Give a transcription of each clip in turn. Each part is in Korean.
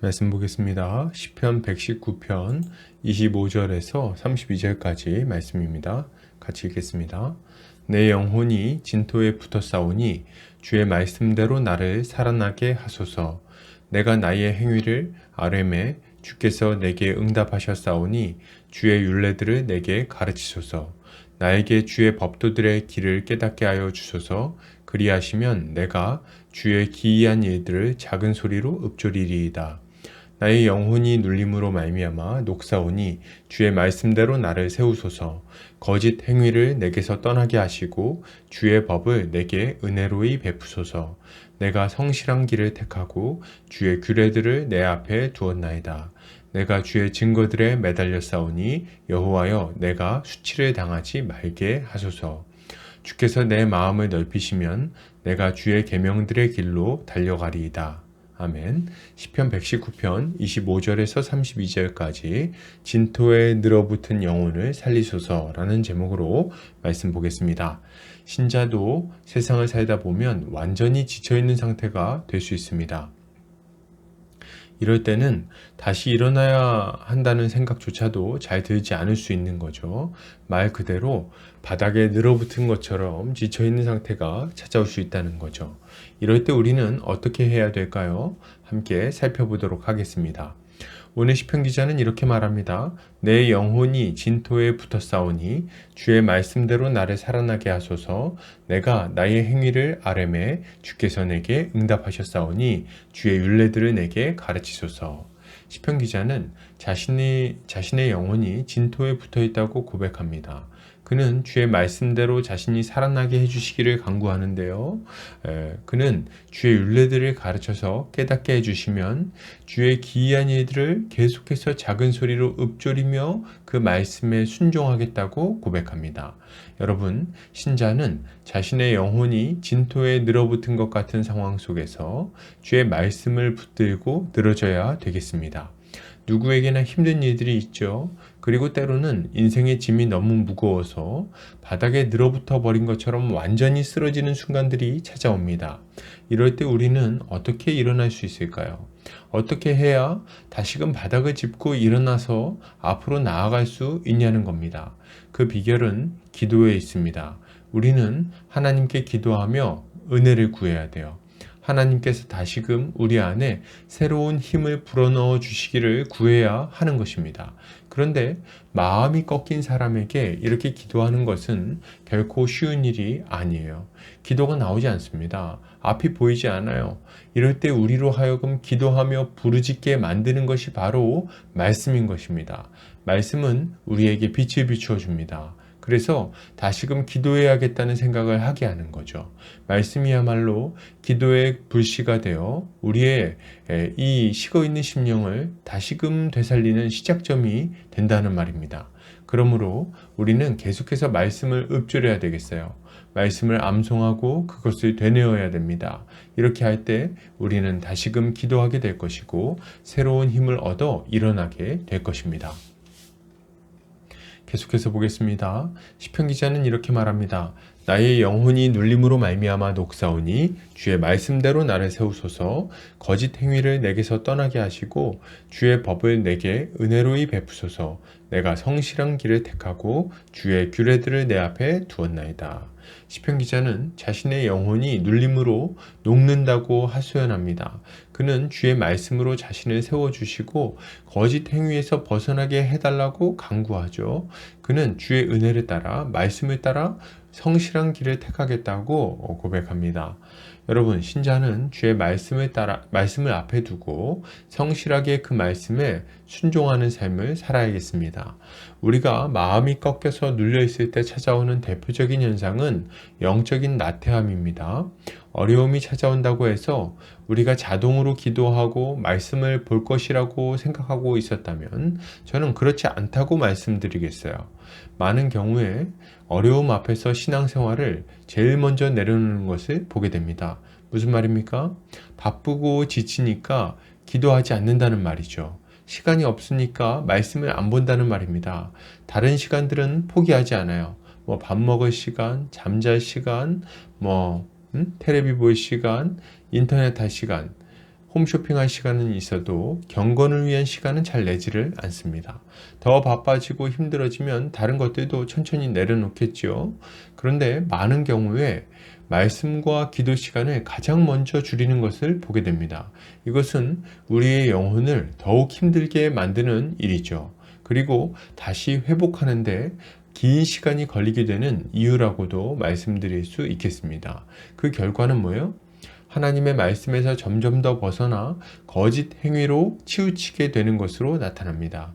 말씀 보겠습니다. 시편 119편 25절에서 32절까지 말씀입니다. 같이 읽겠습니다. 내 영혼이 진토에 붙어 싸우니 주의 말씀대로 나를 살아나게 하소서. 내가 나의 행위를 아뢰매 주께서 내게 응답하셨사오니 주의 율례들을 내게 가르치소서. 나에게 주의 법도들의 길을 깨닫게 하여 주소서. 그리하시면 내가 주의 기이한 일들을 작은 소리로 읊조리리이다. 나의 영혼이 눌림으로 말미암아 녹사오니 주의 말씀대로 나를 세우소서. 거짓 행위를 내게서 떠나게 하시고 주의 법을 내게 은혜로이 베푸소서. 내가 성실한 길을 택하고 주의 규례들을 내 앞에 두었나이다. 내가 주의 증거들에 매달려 싸우니 여호와여 내가 수치를 당하지 말게 하소서. 주께서 내 마음을 넓히시면 내가 주의 계명들의 길로 달려가리이다. 아멘. 시편 119편 25절에서 32절까지 진토에 늘어붙은 영혼을 살리소서라는 제목으로 말씀 보겠습니다. 신자도 세상을 살다 보면 완전히 지쳐있는 상태가 될 수 있습니다. 이럴 때는 다시 일어나야 한다는 생각조차도 잘 들지 않을 수 있는 거죠. 말 그대로 바닥에 늘어붙은 것처럼 지쳐있는 상태가 찾아올 수 있다는 거죠. 이럴 때 우리는 어떻게 해야 될까요? 함께 살펴보도록 하겠습니다. 오늘 시편 기자는 이렇게 말합니다. 내 영혼이 진토에 붙어 싸우니 주의 말씀대로 나를 살아나게 하소서. 내가 나의 행위를 아뢰매 주께서 내게 응답하셨사오니 주의 율례들을 내게 가르치소서. 시편 기자는 자신의 영혼이 진토에 붙어 있다고 고백합니다. 그는 주의 말씀대로 자신이 살아나게 해주시기를 간구하는데요. 그는 주의 율례들을 가르쳐서 깨닫게 해주시면 주의 기이한 일들을 계속해서 작은 소리로 읊조리며 그 말씀에 순종하겠다고 고백합니다. 여러분, 신자는 자신의 영혼이 진토에 늘어붙은 것 같은 상황 속에서 주의 말씀을 붙들고 늘어져야 되겠습니다. 누구에게나 힘든 일들이 있죠. 그리고 때로는 인생의 짐이 너무 무거워서 바닥에 늘어붙어 버린 것처럼 완전히 쓰러지는 순간들이 찾아옵니다. 이럴 때 우리는 어떻게 일어날 수 있을까요? 어떻게 해야 다시금 바닥을 짚고 일어나서 앞으로 나아갈 수 있냐는 겁니다. 그 비결은 기도에 있습니다. 우리는 하나님께 기도하며 은혜를 구해야 돼요. 하나님께서 다시금 우리 안에 새로운 힘을 불어넣어 주시기를 구해야 하는 것입니다. 그런데 마음이 꺾인 사람에게 이렇게 기도하는 것은 결코 쉬운 일이 아니에요. 기도가 나오지 않습니다. 앞이 보이지 않아요. 이럴 때 우리로 하여금 기도하며 부르짖게 만드는 것이 바로 말씀인 것입니다. 말씀은 우리에게 빛을 비추어 줍니다. 그래서 다시금 기도해야겠다는 생각을 하게 하는 거죠. 말씀이야말로 기도의 불씨가 되어 우리의 이 식어있는 심령을 다시금 되살리는 시작점이 된다는 말입니다. 그러므로 우리는 계속해서 말씀을 읊조려야 되겠어요. 말씀을 암송하고 그것을 되뇌어야 됩니다. 이렇게 할 때 우리는 다시금 기도하게 될 것이고 새로운 힘을 얻어 일어나게 될 것입니다. 계속해서 보겠습니다. 시편 기자는 이렇게 말합니다. 나의 영혼이 눌림으로 말미암아 녹사오니 주의 말씀대로 나를 세우소서. 거짓 행위를 내게서 떠나게 하시고 주의 법을 내게 은혜로이 베푸소서. 내가 성실한 길을 택하고 주의 규례들을 내 앞에 두었나이다. 시편 기자는 자신의 영혼이 눌림으로 녹는다고 하소연합니다. 그는 주의 말씀으로 자신을 세워주시고 거짓 행위에서 벗어나게 해달라고 간구하죠. 그는 주의 은혜를 따라 말씀을 따라 성실한 길을 택하겠다고 고백합니다. 여러분, 신자는 주의 말씀을 앞에 두고 성실하게 그 말씀에 순종하는 삶을 살아야겠습니다. 우리가 마음이 꺾여서 눌려 있을 때 찾아오는 대표적인 현상은 영적인 나태함입니다. 어려움이 찾아온다고 해서 우리가 자동으로 기도하고 말씀을 볼 것이라고 생각하고 있었다면 저는 그렇지 않다고 말씀드리겠어요. 많은 경우에 어려움 앞에서 신앙생활을 제일 먼저 내려놓는 것을 보게 됩니다. 무슨 말입니까? 바쁘고 지치니까 기도하지 않는다는 말이죠. 시간이 없으니까 말씀을 안 본다는 말입니다. 다른 시간들은 포기하지 않아요. 밥 먹을 시간, 잠잘 시간, 텔레비 볼 시간, 인터넷 할 시간, 홈쇼핑할 시간은 있어도 경건을 위한 시간은 잘 내지를 않습니다. 더 바빠지고 힘들어지면 다른 것들도 천천히 내려놓겠죠. 그런데 많은 경우에 말씀과 기도 시간을 가장 먼저 줄이는 것을 보게 됩니다. 이것은 우리의 영혼을 더욱 힘들게 만드는 일이죠. 그리고 다시 회복하는데 긴 시간이 걸리게 되는 이유라고도 말씀드릴 수 있겠습니다. 그 결과는 뭐예요? 하나님의 말씀에서 점점 더 벗어나 거짓 행위로 치우치게 되는 것으로 나타납니다.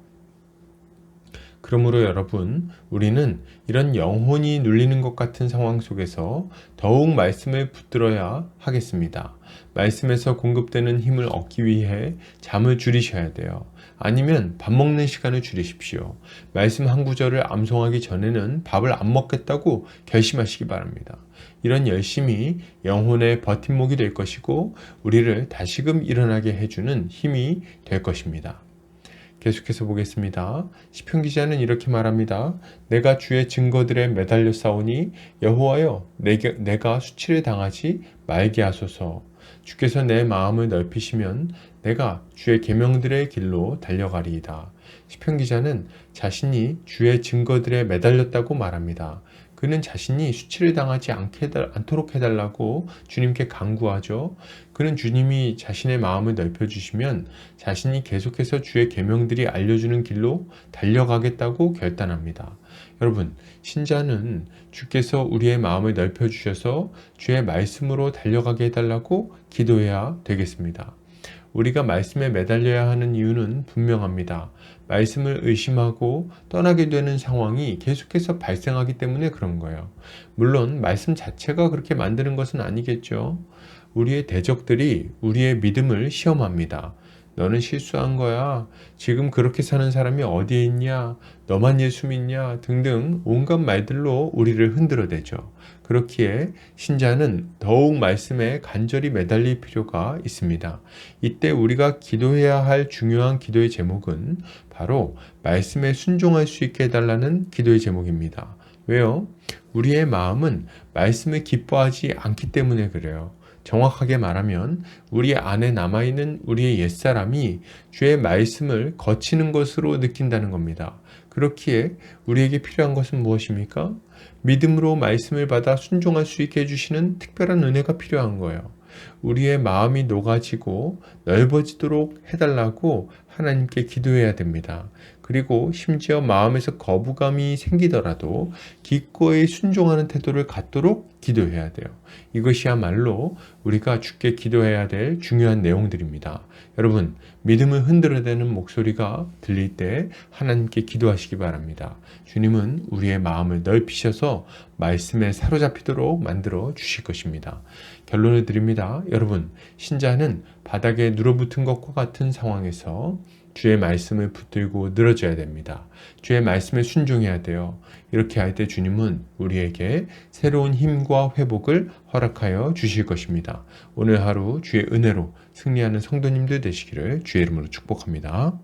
그러므로 여러분, 우리는 이런 영혼이 눌리는 것 같은 상황 속에서 더욱 말씀을 붙들어야 하겠습니다. 말씀에서 공급되는 힘을 얻기 위해 잠을 줄이셔야 돼요. 아니면 밥 먹는 시간을 줄이십시오. 말씀 한 구절을 암송하기 전에는 밥을 안 먹겠다고 결심하시기 바랍니다. 이런 열심이 영혼의 버팀목이 될 것이고 우리를 다시금 일어나게 해주는 힘이 될 것입니다. 계속해서 보겠습니다. 시편 기자는 이렇게 말합니다. 내가 주의 증거들에 매달려 싸우니 여호와여 내가 수치를 당하지 말게 하소서. 주께서 내 마음을 넓히시면 내가 주의 계명들의 길로 달려가리이다. 시편 기자는 자신이 주의 증거들에 매달렸다고 말합니다. 그는 자신이 수치를 당하지 않도록 해달라고 주님께 간구하죠. 그는 주님이 자신의 마음을 넓혀주시면 자신이 계속해서 주의 계명들이 알려주는 길로 달려가겠다고 결단합니다. 여러분, 신자는 주께서 우리의 마음을 넓혀주셔서 주의 말씀으로 달려가게 해달라고 기도해야 되겠습니다. 우리가 말씀에 매달려야 하는 이유는 분명합니다. 말씀을 의심하고 떠나게 되는 상황이 계속해서 발생하기 때문에 그런 거예요. 물론 말씀 자체가 그렇게 만드는 것은 아니겠죠. 우리의 대적들이 우리의 믿음을 시험합니다. 너는 실수한 거야. 지금 그렇게 사는 사람이 어디에 있냐? 너만 예수 믿냐? 등등 온갖 말들로 우리를 흔들어대죠. 그렇기에 신자는 더욱 말씀에 간절히 매달릴 필요가 있습니다. 이때 우리가 기도해야 할 중요한 기도의 제목은 바로 말씀에 순종할 수 있게 해달라는 기도의 제목입니다. 왜요? 우리의 마음은 말씀을 기뻐하지 않기 때문에 그래요. 정확하게 말하면 우리 안에 남아있는 우리의 옛사람이 주의 말씀을 거치는 것으로 느낀다는 겁니다. 그렇기에 우리에게 필요한 것은 무엇입니까? 믿음으로 말씀을 받아 순종할 수 있게 해주시는 특별한 은혜가 필요한 거예요. 우리의 마음이 녹아지고 넓어지도록 해달라고 하나님께 기도해야 됩니다. 그리고 심지어 마음에서 거부감이 생기더라도 기꺼이 순종하는 태도를 갖도록 기도해야 돼요. 이것이야말로 우리가 주께 기도해야 될 중요한 내용들입니다. 여러분, 믿음을 흔들어대는 목소리가 들릴 때 하나님께 기도하시기 바랍니다. 주님은 우리의 마음을 넓히셔서 말씀에 사로잡히도록 만들어 주실 것입니다. 결론을 드립니다. 여러분, 신자는 바닥에 눌어붙은 것과 같은 상황에서 주의 말씀을 붙들고 늘어져야 됩니다. 주의 말씀에 순종해야 돼요. 이렇게 할 때 주님은 우리에게 새로운 힘과 회복을 허락하여 주실 것입니다. 오늘 하루 주의 은혜로 승리하는 성도님들 되시기를 주의 이름으로 축복합니다.